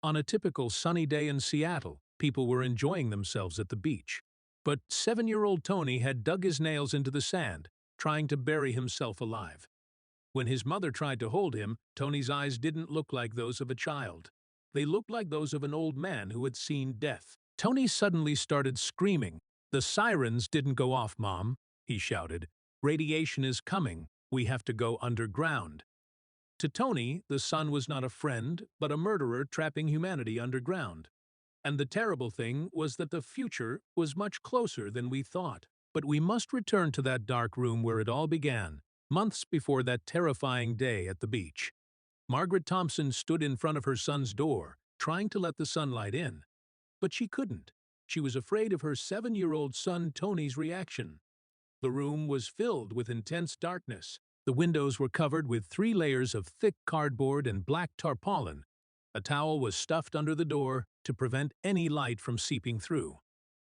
On a typical sunny day in Seattle, people were enjoying themselves at the beach. But 7-year-old Tony had dug his nails into the sand, trying to bury himself alive. When his mother tried to hold him, Tony's eyes didn't look like those of a child. They looked like those of an old man who had seen death. Tony suddenly started screaming. "The sirens didn't go off, Mom," he shouted. "Radiation is coming. We have to go underground." To Tony, the sun was not a friend, but a murderer trapping humanity underground. And the terrible thing was that the future was much closer than we thought. But we must return to that dark room where it all began, months before that terrifying day at the beach. Margaret Thompson stood in front of her son's door, trying to let the sunlight in. But she couldn't. She was afraid of her 7-year-old son Tony's reaction. The room was filled with intense darkness. The windows were covered with 3 layers of thick cardboard and black tarpaulin. A towel was stuffed under the door to prevent any light from seeping through.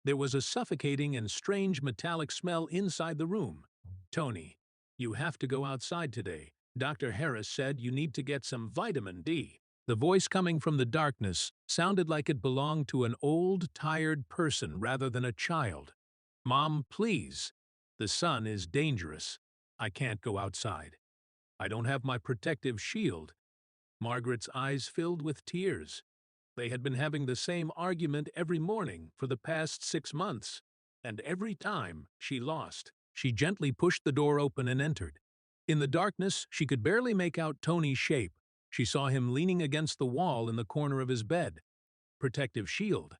There was a suffocating and strange metallic smell inside the room. "Tony, you have to go outside today. Dr. Harris said you need to get some vitamin D." The voice coming from the darkness sounded like it belonged to an old, tired person rather than a child. "Mom, please. The sun is dangerous. I can't go outside. I don't have my protective shield." Margaret's eyes filled with tears. They had been having the same argument every morning for the past 6 months, and every time she lost. She gently pushed the door open and entered. In the darkness, she could barely make out Tony's shape. She saw him leaning against the wall in the corner of his bed. Protective shield.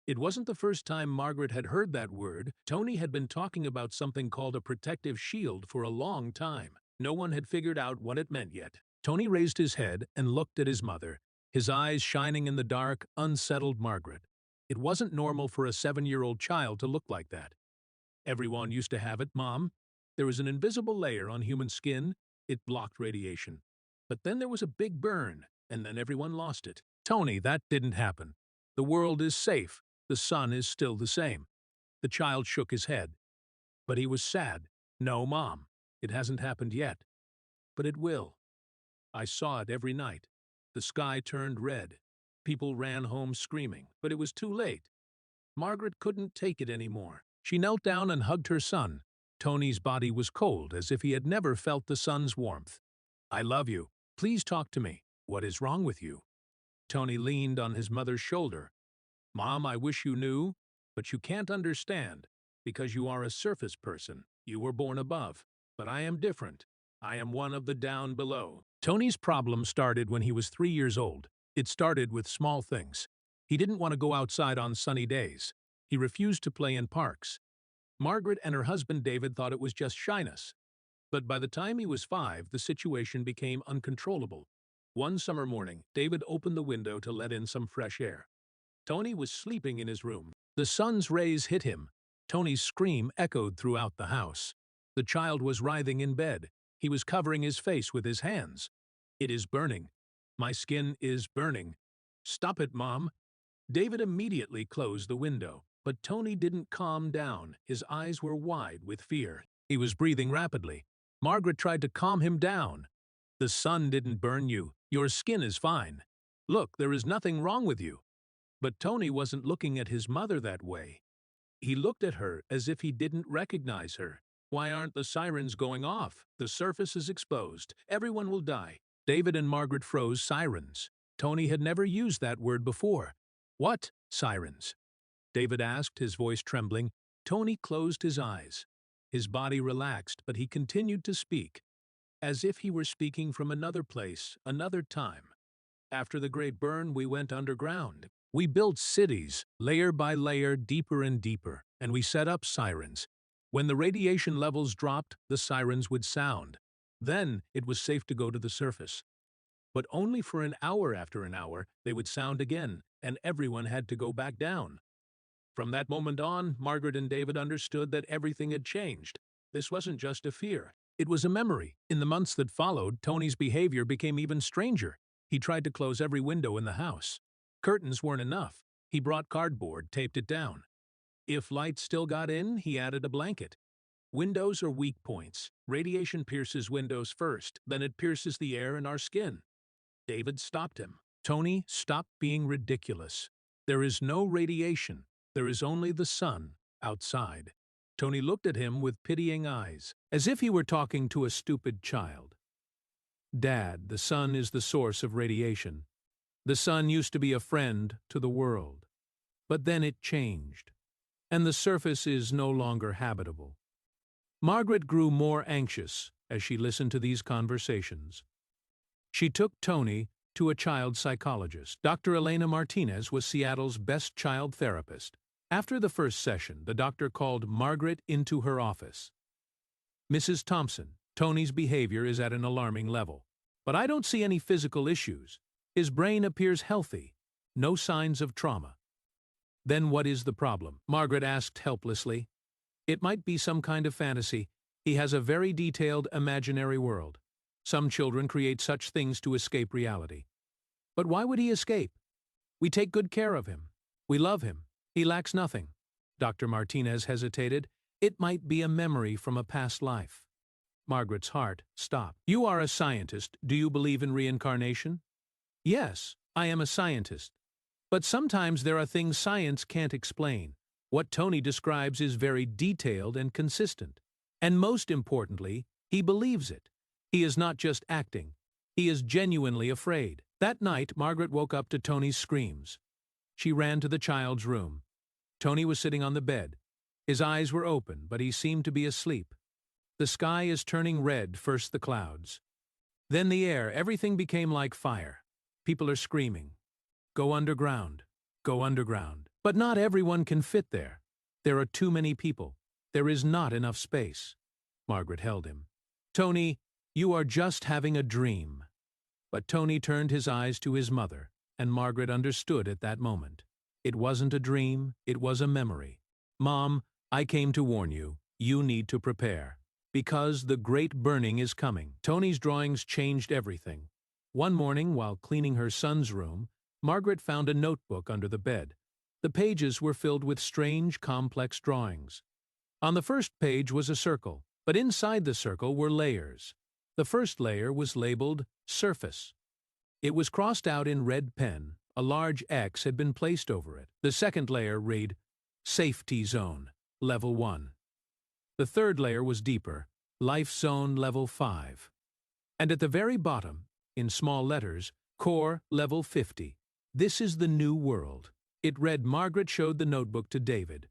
It wasn't the first time Margaret had heard that word. Tony had been talking about something called a protective shield for a long time. No one had figured out what it meant yet. Tony raised his head and looked at his mother, his eyes shining in the dark, unsettled Margaret. It wasn't normal for a 7-year-old child to look like that. "Everyone used to have it, Mom. There was an invisible layer on human skin. It blocked radiation. But then there was a big burn, and then everyone lost it." "Tony, that didn't happen. The world is safe. The sun is still the same." The child shook his head. But he was sad. "No, Mom, it hasn't happened yet. But it will. I saw it every night. The sky turned red. People ran home screaming, but it was too late." Margaret couldn't take it anymore. She knelt down and hugged her son. Tony's body was cold, as if he had never felt the sun's warmth. "I love you. Please talk to me. What is wrong with you?" Tony leaned on his mother's shoulder. "Mom, I wish you knew, but you can't understand, because you are a surface person. You were born above. But I am different. I am one of the down below." Tony's problem started when he was 3 years old. It started with small things. He didn't want to go outside on sunny days. He refused to play in parks. Margaret and her husband David thought it was just shyness. But by the time he was 5, the situation became uncontrollable. One summer morning, David opened the window to let in some fresh air. Tony was sleeping in his room. The sun's rays hit him. Tony's scream echoed throughout the house. The child was writhing in bed. He was covering his face with his hands. "It is burning. My skin is burning. Stop it, Mom." David immediately closed the window. But Tony didn't calm down. His eyes were wide with fear. He was breathing rapidly. Margaret tried to calm him down. "The sun didn't burn you. Your skin is fine. Look, there is nothing wrong with you." But Tony wasn't looking at his mother that way. He looked at her as if he didn't recognize her. "Why aren't the sirens going off? The surface is exposed. Everyone will die." David and Margaret froze. Sirens. Tony had never used that word before. "What sirens?" David asked, his voice trembling. Tony closed his eyes. His body relaxed, but he continued to speak, as if he were speaking from another place, another time. "After the Great Burn, we went underground. We built cities, layer by layer, deeper and deeper, and we set up sirens. When the radiation levels dropped, the sirens would sound. Then it was safe to go to the surface. But only for an hour. After an hour, they would sound again, and everyone had to go back down." From that moment on, Margaret and David understood that everything had changed. This wasn't just a fear. It was a memory. In the months that followed, Tony's behavior became even stranger. He tried to close every window in the house. Curtains weren't enough. He brought cardboard, taped it down. If light still got in, he added a blanket. Windows are weak points. Radiation pierces windows first, then it pierces the air and our skin. David stopped him. Tony, stop being ridiculous. There is no radiation. There is only the sun outside. Tony looked at him with pitying eyes, as if he were talking to a stupid child. Dad, the sun is the source of radiation. The sun used to be a friend to the world. But then it changed, and the surface is no longer habitable. Margaret grew more anxious as she listened to these conversations. She took Tony to a child psychologist. Dr. Elena Martinez was Seattle's best child therapist. After the first session, the doctor called Margaret into her office. "Mrs. Thompson, Tony's behavior is at an alarming level. But I don't see any physical issues. His brain appears healthy. No signs of trauma." "Then what is the problem?" Margaret asked helplessly. "It might be some kind of fantasy. He has a very detailed imaginary world. Some children create such things to escape reality." "But why would he escape? We take good care of him. We love him. He lacks nothing." Dr. Martinez hesitated. "It might be a memory from a past life." Margaret's heart stopped. "You are a scientist. Do you believe in reincarnation?" "Yes, I am a scientist. But sometimes there are things science can't explain. What Tony describes is very detailed and consistent. And most importantly, he believes it. He is not just acting. He is genuinely afraid." That night, Margaret woke up to Tony's screams. She ran to the child's room. Tony was sitting on the bed. His eyes were open, but he seemed to be asleep. The sky is turning red, first the clouds. Then the air, everything became like fire. People are screaming, "Go underground, go underground." But not everyone can fit there. There are too many people. There is not enough space. Margaret held him. "Tony, you are just having a dream." But Tony turned his eyes to his mother, and Margaret understood at that moment. It wasn't a dream, it was a memory. "Mom, I came to warn you. You need to prepare. Because the great burning is coming." Tony's drawings changed everything. One morning, while cleaning her son's room, Margaret found a notebook under the bed. The pages were filled with strange, complex drawings. On the first page was a circle, but inside the circle were layers. The first layer was labeled surface. It was crossed out in red pen. A large X had been placed over it. The second layer read, "Safety Zone, Level 1. The third layer was deeper, Life Zone Level 5. And at the very bottom, in small letters, Core Level 50. This is the new world." It read. Margaret showed the notebook to David.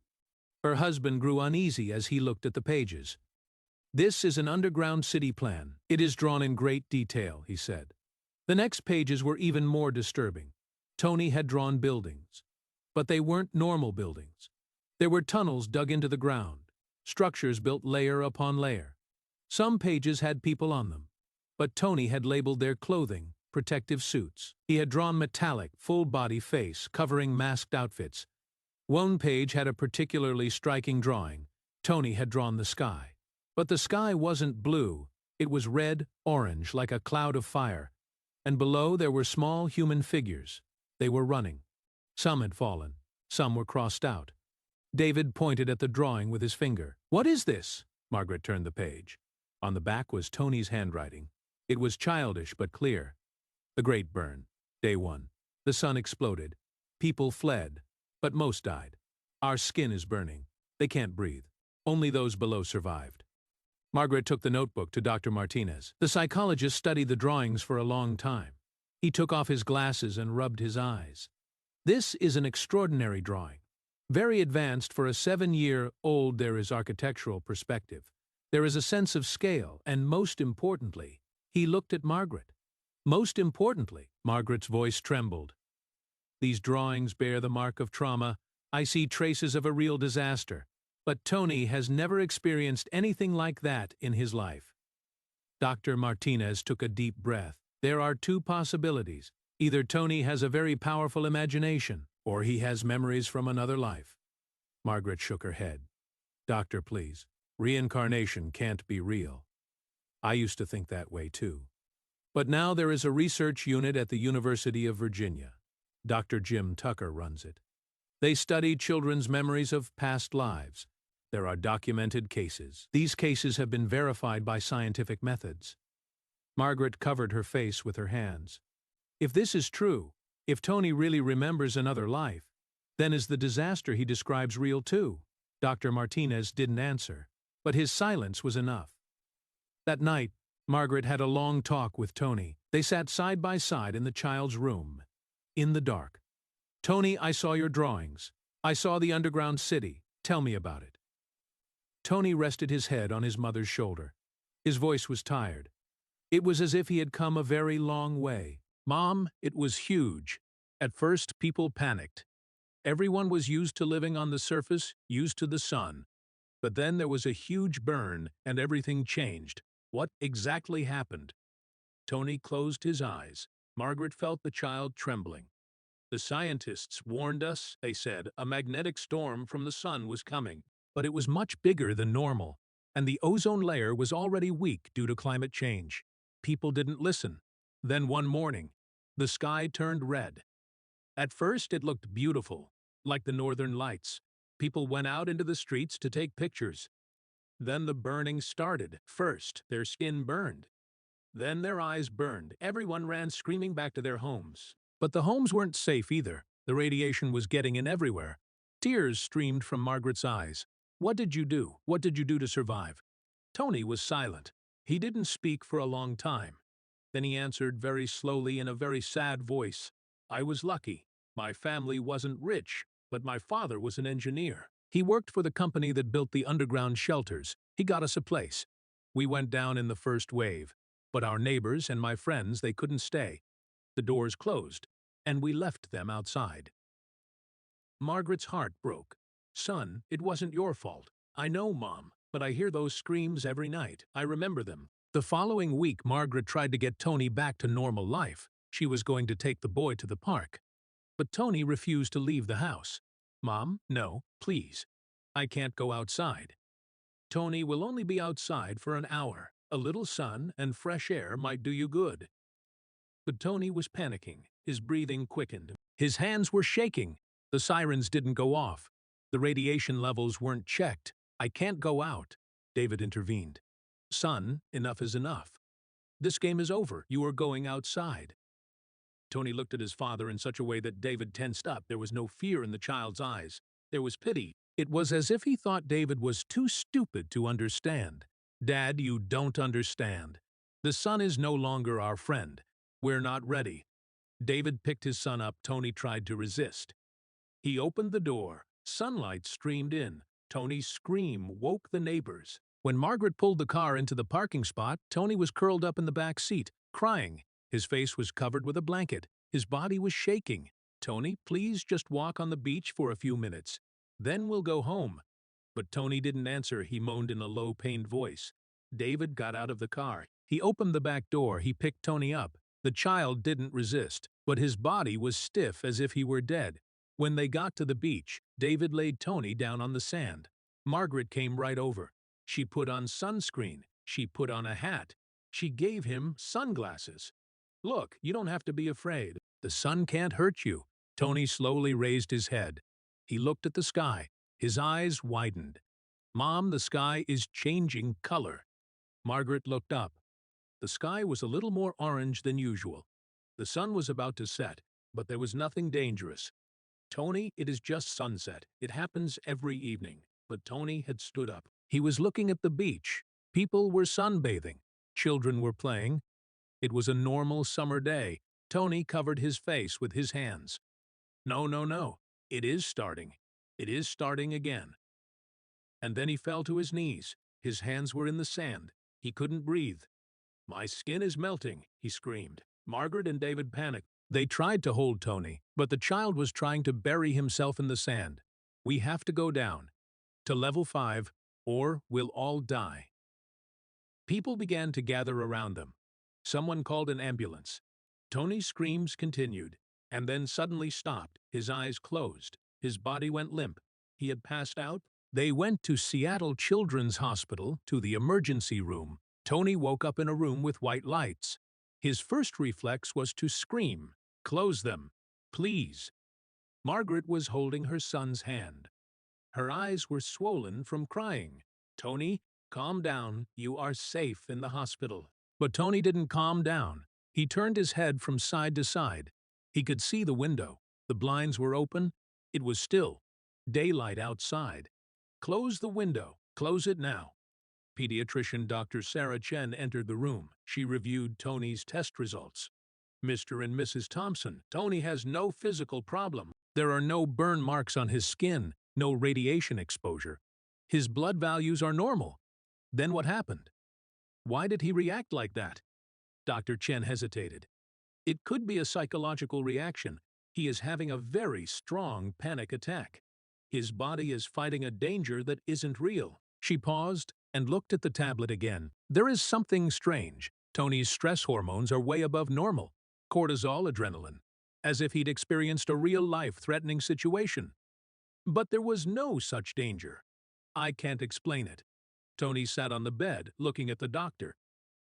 Her husband grew uneasy as he looked at the pages. "This is an underground city plan. It is drawn in great detail," he said. The next pages were even more disturbing. Tony had drawn buildings. But they weren't normal buildings. There were tunnels dug into the ground, structures built layer upon layer. Some pages had people on them, but Tony had labeled their clothing protective suits. He had drawn metallic, full-body face, covering masked outfits. One page had a particularly striking drawing. Tony had drawn the sky. But the sky wasn't blue. It was red-orange, like a cloud of fire. And below there were small human figures. They were running. Some had fallen. Some were crossed out. David pointed at the drawing with his finger. "What is this?" Margaret turned the page. On the back was Tony's handwriting. It was childish but clear. "The Great Burn, Day 1. The sun exploded. People fled, but most died. Our skin is burning. They can't breathe. Only those below survived." Margaret took the notebook to Dr. Martinez. The psychologist studied the drawings for a long time. He took off his glasses and rubbed his eyes. "This is an extraordinary drawing. Very advanced for a 7-year-old. There is architectural perspective. There is a sense of scale, and most importantly," he looked at Margaret. "Most importantly," Margaret's voice trembled. "These drawings bear the mark of trauma. I see traces of a real disaster. But Tony has never experienced anything like that in his life." Dr. Martinez took a deep breath. "There are two possibilities. Either Tony has a very powerful imagination, or he has memories from another life." Margaret shook her head. "Doctor, please. Reincarnation can't be real. I used to think that way too. But now there is a research unit at the University of Virginia. Dr. Jim Tucker runs it. They study children's memories of past lives. There are documented cases. These cases have been verified by scientific methods." Margaret covered her face with her hands. "If this is true, If Tony really remembers another life, then is the disaster he describes real too? Dr. Martinez didn't answer, but his silence was enough. That night, Margaret had a long talk with Tony. They sat side by side in the child's room, in the dark. "Tony, I saw your drawings. I saw the underground city. Tell me about it." Tony rested his head on his mother's shoulder. His voice was tired. It was as if he had come a very long way. "Mom, it was huge. At first, people panicked. Everyone was used to living on the surface, used to the sun. But then there was a huge burn, and everything changed. What exactly happened?" Tony closed his eyes. Margaret felt the child trembling. "The scientists warned us," they said. "A magnetic storm from the sun was coming. But it was much bigger than normal, and the ozone layer was already weak due to climate change. People didn't listen. Then one morning, the sky turned red. At first it looked beautiful, like the northern lights. People went out into the streets to take pictures. Then the burning started. First, their skin burned. Then their eyes burned. Everyone ran screaming back to their homes. But the homes weren't safe either. The radiation was getting in everywhere. Tears streamed from Margaret's eyes. "What did you do? What did you do to survive?" Tony was silent. He didn't speak for a long time. Then he answered very slowly in a very sad voice. "I was lucky. My family wasn't rich, but my father was an engineer. He worked for the company that built the underground shelters. He got us a place. We went down in the first wave, but our neighbors and my friends, they couldn't stay. The doors closed, and we left them outside." Margaret's heart broke. "Son, it wasn't your fault. I know, Mom, but I hear those screams every night. I remember them." The following week, Margaret tried to get Tony back to normal life. She was going to take the boy to the park. But Tony refused to leave the house. "Mom, no, please. I can't go outside." "Tony will only be outside for an hour. A little sun and fresh air might do you good." But Tony was panicking. His breathing quickened. His hands were shaking. The sirens didn't go off. The radiation levels weren't checked. "I can't go out," David intervened. "Son, enough is enough. This game is over. You are going outside." Tony looked at his father in such a way that David tensed up. There was no fear in the child's eyes. There was pity. It was as if he thought David was too stupid to understand. "Dad, you don't understand. The sun is no longer our friend. We're not ready." David picked his son up. Tony tried to resist. He opened the door. Sunlight streamed in. Tony's scream woke the neighbors. When Margaret pulled the car into the parking spot, Tony was curled up in the back seat, crying. His face was covered with a blanket. His body was shaking. "Tony, please just walk on the beach for a few minutes. Then we'll go home." But Tony didn't answer. He moaned in a low, pained voice. David got out of the car. He opened the back door. He picked Tony up. The child didn't resist, but his body was stiff as if he were dead. When they got to the beach, David laid Tony down on the sand. Margaret came right over. She put on sunscreen. She put on a hat. She gave him sunglasses. "Look, you don't have to be afraid. The sun can't hurt you." Tony slowly raised his head. He looked at the sky. His eyes widened. "Mom, the sky is changing color." Margaret looked up. The sky was a little more orange than usual. The sun was about to set, but there was nothing dangerous. "Tony, it is just sunset. It happens every evening." But Tony had stood up. He was looking at the beach. People were sunbathing. Children were playing. It was a normal summer day. Tony covered his face with his hands. "No, no, no. It is starting. It is starting again." And then he fell to his knees. His hands were in the sand. He couldn't breathe. "My skin is melting," he screamed. Margaret and David panicked. They tried to hold Tony, but the child was trying to bury himself in the sand. "We have to go down to level 5, or we'll all die." People began to gather around them. Someone called an ambulance. Tony's screams continued, and then suddenly stopped. His eyes closed. His body went limp. He had passed out. They went to Seattle Children's Hospital, to the emergency room. Tony woke up in a room with white lights. His first reflex was to scream. "Close them, please." Margaret was holding her son's hand. Her eyes were swollen from crying. "Tony, calm down. You are safe in the hospital." But Tony didn't calm down. He turned his head from side to side. He could see the window. The blinds were open. It was still. Daylight outside. Close the window. Close it now. Pediatrician Dr. Sarah Chen entered the room. She reviewed Tony's test results. Mr. and Mrs. Thompson, Tony has no physical problem. There are no burn marks on his skin, no radiation exposure. His blood values are normal. Then what happened? Why did he react like that? Dr. Chen hesitated. It could be a psychological reaction. He is having a very strong panic attack. His body is fighting a danger that isn't real. She paused and looked at the tablet again. There is something strange. Tony's stress hormones are way above normal. Cortisol, adrenaline. As if he'd experienced a real life-threatening situation. But there was no such danger. I can't explain it. Tony sat on the bed, looking at the doctor.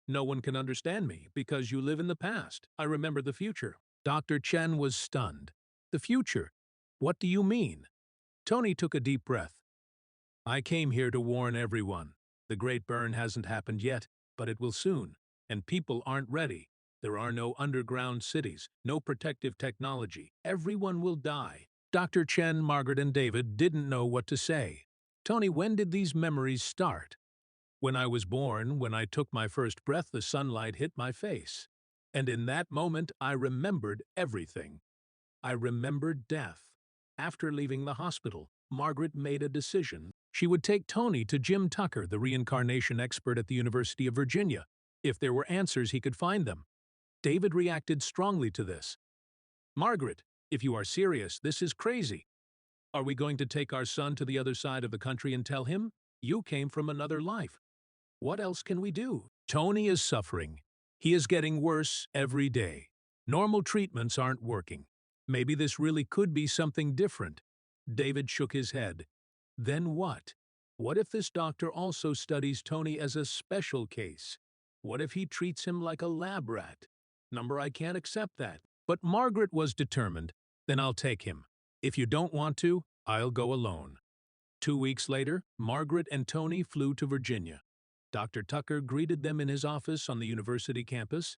No one can understand me because you live in the past. I remember the future. Dr. Chen was stunned. The future? What do you mean? Tony took a deep breath. I came here to warn everyone. The great burn hasn't happened yet, but it will soon. And people aren't ready. There are no underground cities, no protective technology. Everyone will die. Dr. Chen, Margaret, and David didn't know what to say. Tony, when did these memories start? When I was born, when I took my first breath, the sunlight hit my face. And in that moment, I remembered everything. I remembered death. After leaving the hospital, Margaret made a decision. She would take Tony to Jim Tucker, the reincarnation expert at the University of Virginia. If there were answers, he could find them. David reacted strongly to this. Margaret, if you are serious, this is crazy. Are we going to take our son to the other side of the country and tell him, you came from another life? What else can we do? Tony is suffering. He is getting worse every day. Normal treatments aren't working. Maybe this really could be something different. David shook his head. Then what? What if this doctor also studies Tony as a special case? What if he treats him like a lab rat? I can't accept that. But Margaret was determined. Then I'll take him. If you don't want to, I'll go alone. 2 weeks later, Margaret and Tony flew to Virginia. Dr. Tucker greeted them in his office on the university campus.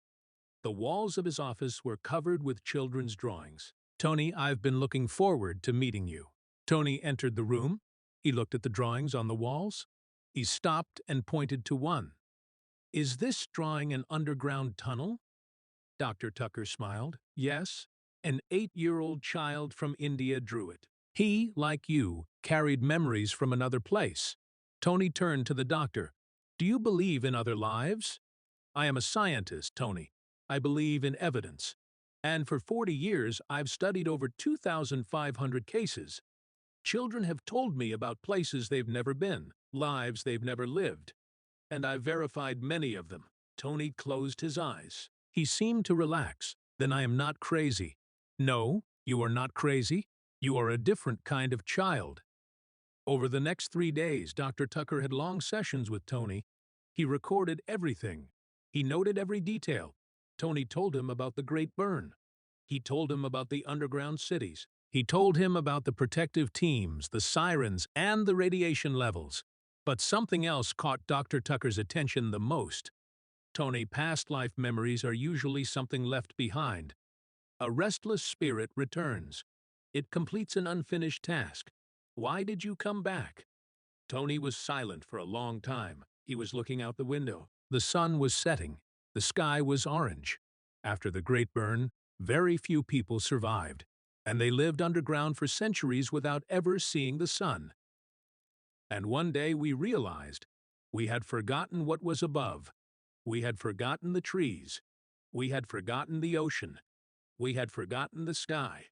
The walls of his office were covered with children's drawings. Tony, I've been looking forward to meeting you. Tony entered the room. He looked at the drawings on the walls. He stopped and pointed to one. Is this drawing an underground tunnel? Dr. Tucker smiled. Yes, an 8-year-old child from India drew it. He, like you, carried memories from another place. Tony turned to the doctor. Do you believe in other lives? I am a scientist, Tony. I believe in evidence. And for 40 years, I've studied over 2,500 cases. Children have told me about places they've never been, lives they've never lived. And I've verified many of them. Tony closed his eyes. He seemed to relax. Then I am not crazy. No, you are not crazy. You are a different kind of child. Over the next 3 days, Dr. Tucker had long sessions with Tony. He recorded everything. He noted every detail. Tony told him about the Great Burn. He told him about the underground cities. He told him about the protective teams, the sirens, and the radiation levels. But something else caught Dr. Tucker's attention the most. Tony, past life memories are usually something left behind. A restless spirit returns. It completes an unfinished task. Why did you come back? Tony was silent for a long time. He was looking out the window. The sun was setting. The sky was orange. After the Great Burn, very few people survived, and they lived underground for centuries without ever seeing the sun. And one day we realized we had forgotten what was above. We had forgotten the trees. We had forgotten the ocean. We had forgotten the sky.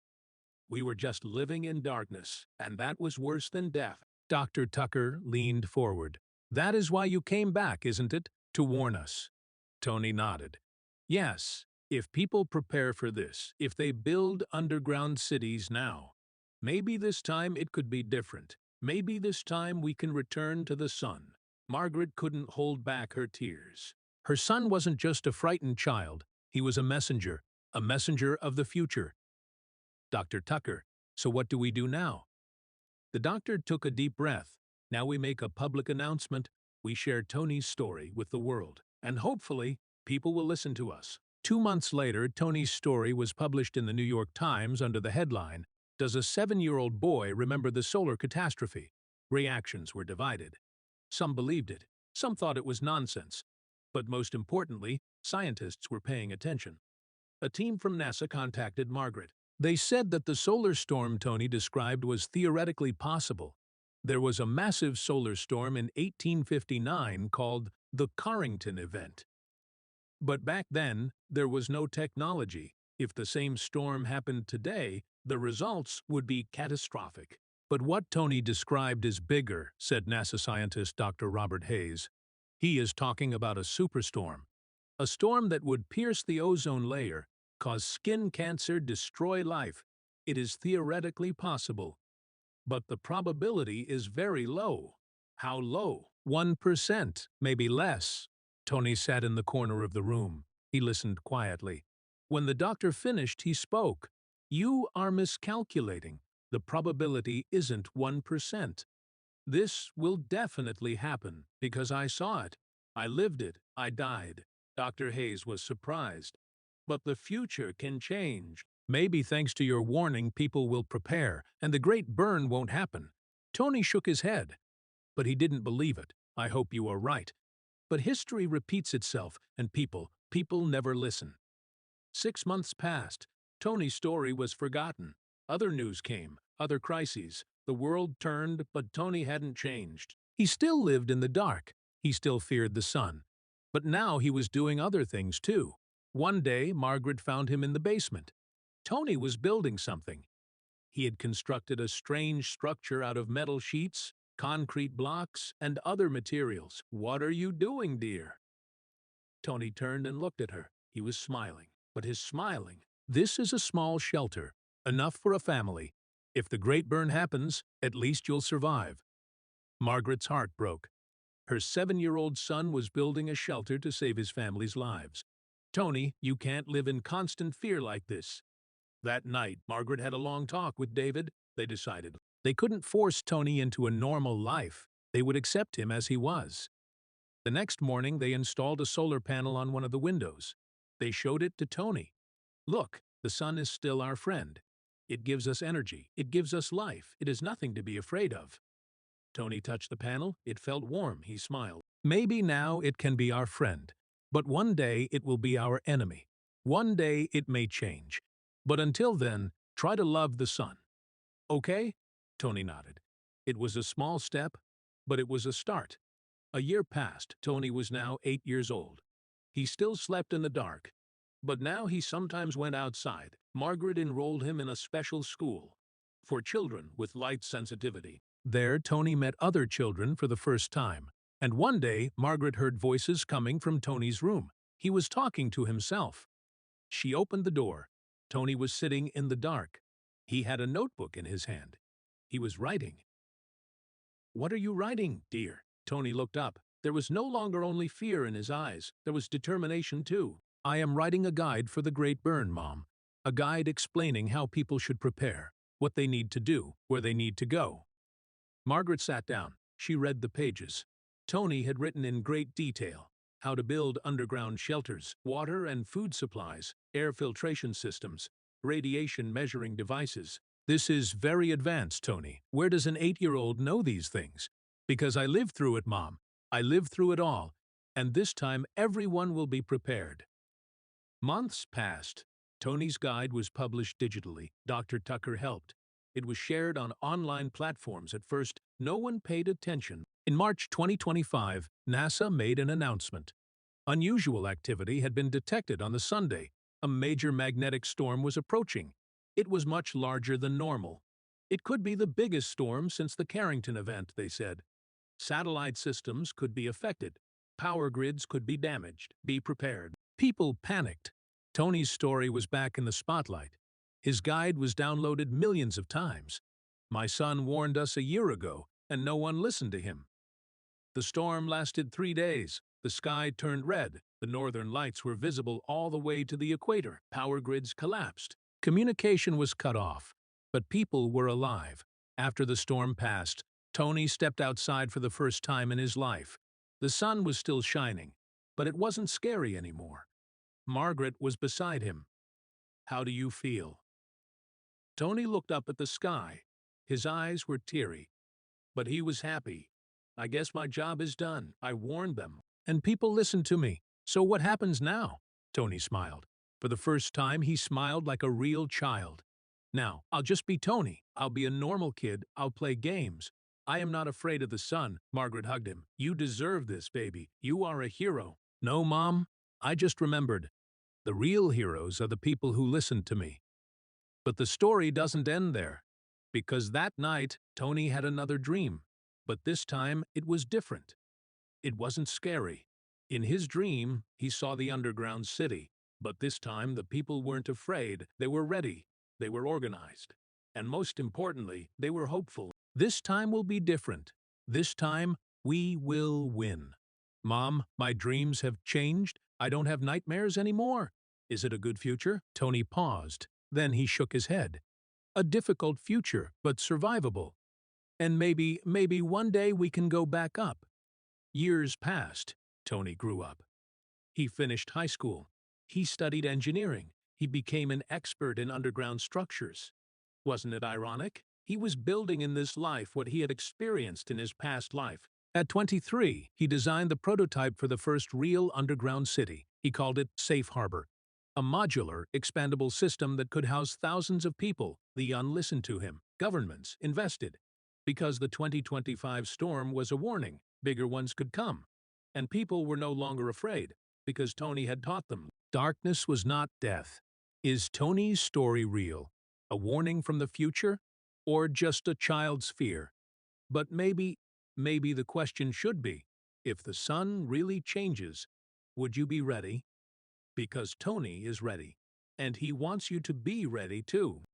We were just living in darkness, and that was worse than death. Dr. Tucker leaned forward. That is why you came back, isn't it? To warn us. Tony nodded. Yes, if people prepare for this, if they build underground cities now, maybe this time it could be different. Maybe this time we can return to the sun. Margaret couldn't hold back her tears. Her son wasn't just a frightened child. He was a messenger of the future. Dr. Tucker, so what do we do now? The doctor took a deep breath. Now we make a public announcement. We share Tony's story with the world. And hopefully, people will listen to us. 2 months later, Tony's story was published in the New York Times under the headline, "Does a 7-year-old boy remember the solar catastrophe?" Reactions were divided. Some believed it, some thought it was nonsense. But most importantly, scientists were paying attention. A team from NASA contacted Margaret. They said that the solar storm Tony described was theoretically possible. There was a massive solar storm in 1859 called the Carrington event. But back then, there was no technology. If the same storm happened today, the results would be catastrophic. But what Tony described is bigger, said NASA scientist Dr. Robert Hayes. He is talking about a superstorm. A storm that would pierce the ozone layer, cause skin cancer, destroy life. It is theoretically possible. But the probability is very low. How low? 1%, maybe less. Tony sat in the corner of the room. He listened quietly. When the doctor finished, he spoke. "You are miscalculating. The probability isn't 1%. This will definitely happen, because I saw it. I lived it. I died." Dr. Hayes was surprised. "But the future can change. Maybe thanks to your warning, people will prepare, and the great burn won't happen." Tony shook his head. "But he didn't believe it. I hope you are right. But history repeats itself, and people never listen." 6 months passed. Tony's story was forgotten. Other news came, other crises. The world turned, but Tony hadn't changed. He still lived in the dark. He still feared the sun. But now he was doing other things too. One day, Margaret found him in the basement. Tony was building something. He had constructed a strange structure out of metal sheets, concrete blocks, and other materials. "What are you doing, dear?" Tony turned and looked at her. He was smiling. But his smiling, "This is a small shelter, enough for a family. If the great burn happens, at least you'll survive." Margaret's heart broke. Her 7-year-old son was building a shelter to save his family's lives. "Tony, you can't live in constant fear like this." That night, Margaret had a long talk with David. They decided they couldn't force Tony into a normal life. They would accept him as he was. The next morning, they installed a solar panel on one of the windows. They showed it to Tony. "Look, the sun is still our friend. It gives us energy. It gives us life. It is nothing to be afraid of." Tony touched the panel. It felt warm. He smiled. "Maybe now it can be our friend, but one day it will be our enemy. One day it may change. But until then, try to love the sun." "Okay?" Tony nodded. It was a small step, but it was a start. A year passed. Tony was now 8 years old. He still slept in the dark, but now he sometimes went outside. Margaret enrolled him in a special school for children with light sensitivity. There, Tony met other children for the first time, and one day, Margaret heard voices coming from Tony's room. He was talking to himself. She opened the door. Tony was sitting in the dark. He had a notebook in his hand. He was writing. "What are you writing, dear?" Tony looked up. There was no longer only fear in his eyes. There was determination, too. "I am writing a guide for the great burn, Mom. A guide explaining how people should prepare, what they need to do, where they need to go." Margaret sat down. She read the pages. Tony had written in great detail how to build underground shelters, water and food supplies, air filtration systems, radiation measuring devices. "This is very advanced, Tony. Where does an 8-year-old know these things?" "Because I lived through it, Mom. I lived through it all, and this time everyone will be prepared." Months passed. Tony's guide was published digitally. Dr. Tucker helped. It was shared on online platforms. At first, no one paid attention. In March 2025, NASA made an announcement. Unusual activity had been detected on the Sunday. A major magnetic storm was approaching. It was much larger than normal. It could be the biggest storm since the Carrington event, they said. Satellite systems could be affected. Power grids could be damaged. Be prepared. People panicked. Tony's story was back in the spotlight. His guide was downloaded millions of times. "My son warned us a year ago, and no one listened to him." The storm lasted 3 days. The sky turned red. The northern lights were visible all the way to the equator. Power grids collapsed. Communication was cut off. But people were alive. After the storm passed, Tony stepped outside for the first time in his life. The sun was still shining, but it wasn't scary anymore. Margaret was beside him. "How do you feel?" Tony looked up at the sky. His eyes were teary, but he was happy. "I guess my job is done. I warned them. And people listened to me. So what happens now?" Tony smiled. For the first time, he smiled like a real child. "Now, I'll just be Tony. I'll be a normal kid. I'll play games. I am not afraid of the sun." Margaret hugged him. "You deserve this, baby. You are a hero." "No, Mom. I just remembered. The real heroes are the people who listened to me." But the story doesn't end there. Because that night, Tony had another dream. But this time, it was different. It wasn't scary. In his dream, he saw the underground city. But this time, the people weren't afraid. They were ready. They were organized. And most importantly, they were hopeful. "This time will be different. This time, we will win." "Mom, my dreams have changed. I don't have nightmares anymore. Is it a good future?" Tony paused. Then he shook his head. "A difficult future, but survivable. And maybe one day we can go back up." Years passed. Tony grew up. He finished high school. He studied engineering. He became an expert in underground structures. Wasn't it ironic? He was building in this life what he had experienced in his past life. At 23, he designed the prototype for the first real underground city. He called it Safe Harbor, a modular, expandable system that could house thousands of people. The young listened to him. Governments invested. Because the 2025 storm was a warning, bigger ones could come. And people were no longer afraid, because Tony had taught them. Darkness was not death. Is Tony's story real? A warning from the future? Or just a child's fear? But maybe the question should be, if the sun really changes, would you be ready? Because Tony is ready. And he wants you to be ready too.